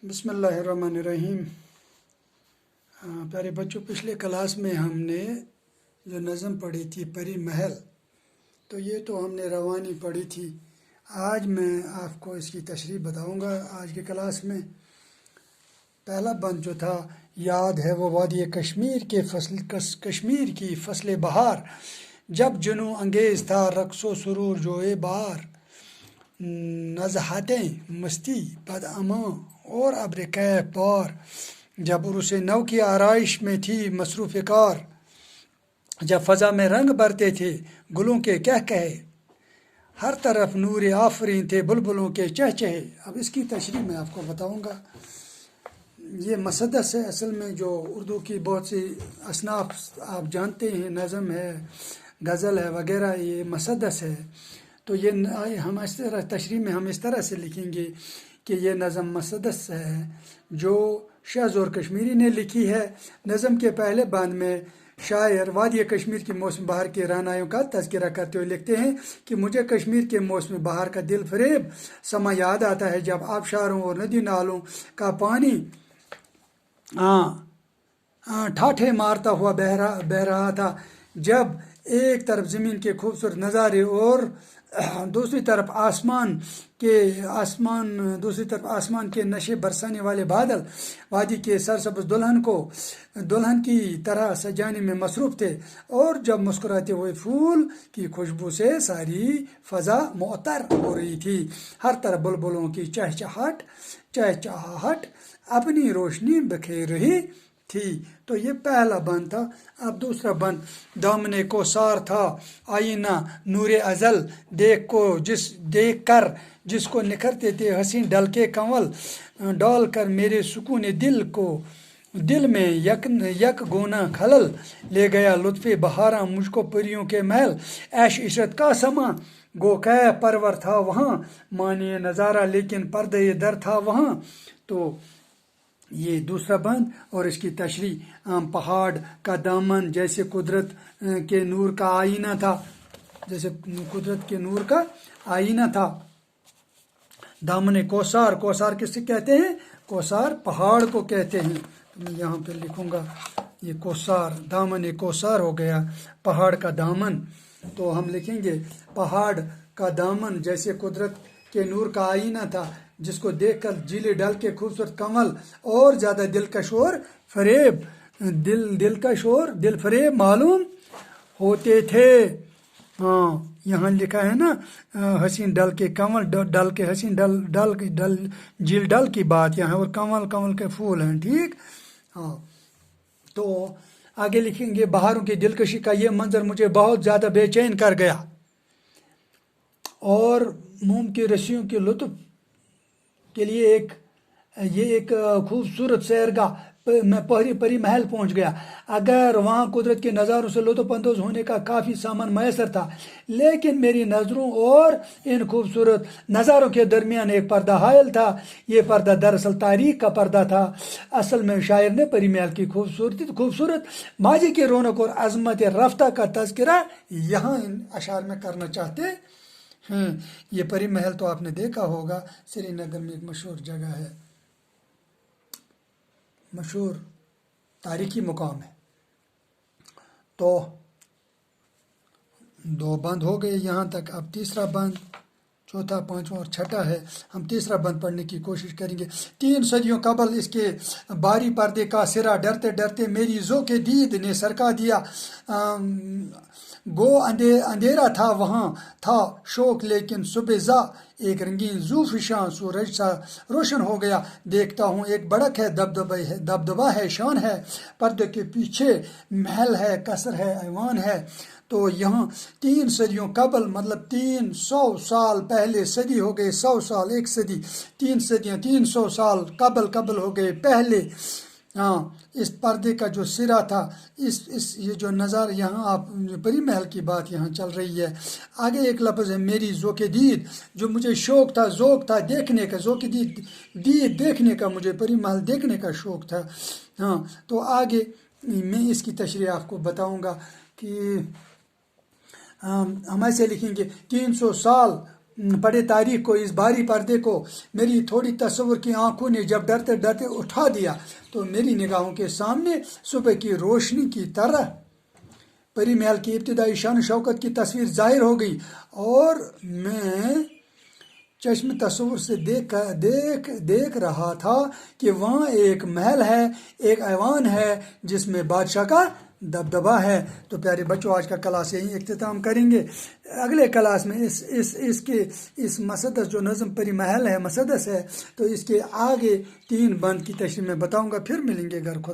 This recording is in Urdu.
بسم اللہ الرحمن الرحیم۔ پیارے بچوں، پچھلے کلاس میں ہم نے جو نظم پڑھی تھی پری محل، تو یہ تو ہم نے روانی پڑھی تھی۔ آج میں آپ کو اس کی تشریح بتاؤں گا۔ آج کے کلاس میں پہلا بند جو تھا یاد ہے وہ وادی کشمیر کی فصل بہار، جب جنوں انگیز تھا رقص و سرور جوئے بار، نزہتیں مستی بد اماں اور ابر کیف بار، جب عروس نو کی آرائش میں تھی مصروف کار، جب فضا میں رنگ برتے تھے گلوں کے کہے، ہر طرف نور آفرین تھے بلبلوں کے چہچہے۔ اب اس کی تشریح میں آپ کو بتاؤں گا۔ یہ مسدس ہے اصل میں، جو اردو کی بہت سی اصناف آپ جانتے ہیں، نظم ہے، غزل ہے وغیرہ، یہ مسدس ہے۔ تو یہ ہم اس طرح تشریح میں ہم اس طرح سے لکھیں گے کہ یہ نظم مسدس ہے جو شاہ زور کشمیری نے لکھی ہے۔ نظم کے پہلے بند میں شاعر وادی کشمیر کی موسم بہار کے رعنائیوں کا تذکرہ کرتے ہوئے لکھتے ہیں کہ مجھے کشمیر کے موسم بہار کا دل فریب سما یاد آتا ہے، جب آبشاروں اور ندی نالوں کا پانی ٹھاٹھے مارتا ہوا بہ رہا تھا، جب ایک طرف زمین کے خوبصورت نظارے اور دوسری طرف آسمان کے نشے برسانے والے بادل وادی کے سرسبز دلہن کی طرح سجانے میں مصروف تھے، اور جب مسکراتے ہوئے پھول کی خوشبو سے ساری فضا معطر ہو رہی تھی، ہر طرف بلبلوں کی چہچہاہٹ اپنی روشنی بکھیر رہی تھی۔ تو یہ پہلا بند تھا۔ اب دوسرا بند، دامن کو سار تھا آئینہ نور ازل، دیکھ کر جس کو نکھرتے تھے حسین ڈل کے کنول، ڈال کر میرے سکون دل میں یک گونا خلل لے گیا لطف بہاراں مجھ کو پریوں کے محل، عیش عشرت کا سما گو کیف پرور تھا وہاں، مانے نظارہ لیکن پردے در تھا وہاں۔ تو یہ دوسرا بند، اور اس کی تشریح، پہاڑ کا دامن جیسے قدرت کے نور کا آئینہ تھا، دامن کوثر کس سے کہتے ہیں؟ کوثر پہاڑ کو کہتے ہیں۔ تو میں یہاں پہ لکھوں گا یہ کوثر، دامن کوثر ہو گیا پہاڑ کا دامن۔ تو ہم لکھیں گے پہاڑ کا دامن جیسے قدرت کے نور کا آئینہ تھا، جس کو دیکھ کر جیلے ڈل کے خوبصورت کمل اور زیادہ دل فریب معلوم ہوتے تھے۔ یہاں لکھا ہے نا حسین ڈل کے کمل، ڈل کے حسین ڈل جیل ڈل کی بات یہاں، اور کمل کے پھول ہیں، ٹھیک۔ تو آگے لکھیں گے بہاروں کی دلکشی کا یہ منظر مجھے بہت زیادہ بے چین کر گیا، اور موم کی رسیوں کے لطف کے لیے ایک خوبصورت سیرگاہ میں پری محل پہنچ گیا۔ اگر وہاں قدرت کے نظاروں سے لطف اندوز ہونے کا کافی سامان میسر تھا، لیکن میری نظروں اور ان خوبصورت نظاروں کے درمیان ایک پردہ حائل تھا۔ یہ پردہ دراصل تاریخ کا پردہ تھا۔ اصل میں شاعر نے پری محل کی خوبصورت ماضی کی رونق اور عظمت رفتہ کا تذکرہ یہاں ان اشعار میں کرنا چاہتے ہیں۔ یہ پری محل تو آپ نے دیکھا ہوگا، سری نگر میں ایک مشہور جگہ ہے، مشہور تاریخی مقام ہے۔ تو دو بند ہو گئے یہاں تک۔ اب تیسرا بند، چوتھا، پانچواں اور چھٹا ہے، ہم تیسرا بند پڑھنے کی کوشش کریں گے۔ 3 صدیوں قبل اس کے باری پردے کا سرا ڈرتے ڈرتے میری ذوق دید نے سرکا دیا، گو اندھیرا تھا وہاں تھا شوق لیکن صبح زا، ایک رنگین زوفشاں سورج سا روشن ہو گیا، دیکھتا ہوں ایک بڑک ہے دبدبا ہے شان ہے، پردے کے پیچھے محل ہے قصر ہے ایوان ہے۔ تو یہاں 3 صدیوں قبل مطلب 300 سال پہلے، صدی ہو گئے 100 سال، ایک صدی، 3 صدیاں 300 سال قبل ہو گئے پہلے۔ اس پردے کا جو سرا تھا، یہ جو نظارہ یہاں آپ پری محل کی بات یہاں چل رہی ہے۔ آگے ایک لفظ ہے میری ذوق دید، جو مجھے ذوق تھا دیکھنے کا، ذوق دید دیکھنے کا، مجھے پری محل دیکھنے کا شوق تھا۔ تو آگے میں اس کی تشریح آپ کو بتاؤں گا کہ ہم ایسے لکھیں گے 300 سال پڑھے تاریخ کو، اس بھاری پردے کو میری تھوڑی تصور کی آنکھوں نے جب ڈرتے ڈرتے اٹھا دیا تو میری نگاہوں کے سامنے صبح کی روشنی کی طرح پری محل کی ابتدائی شان و شوکت کی تصویر ظاہر ہو گئی، اور میں چشم تصور سے دیکھ رہا تھا کہ وہاں ایک محل ہے، ایک ایوان ہے جس میں بادشاہ کا دبدبہ ہے۔ تو پیارے بچوں، آج کا کلاس یہیں اختتام کریں گے۔ اگلے کلاس میں اس مسدس جو نظم پری محل ہے، مسدس ہے، تو اس کے آگے 3 بند کی تشریح میں بتاؤں گا۔ پھر ملیں گے، گھر خدا۔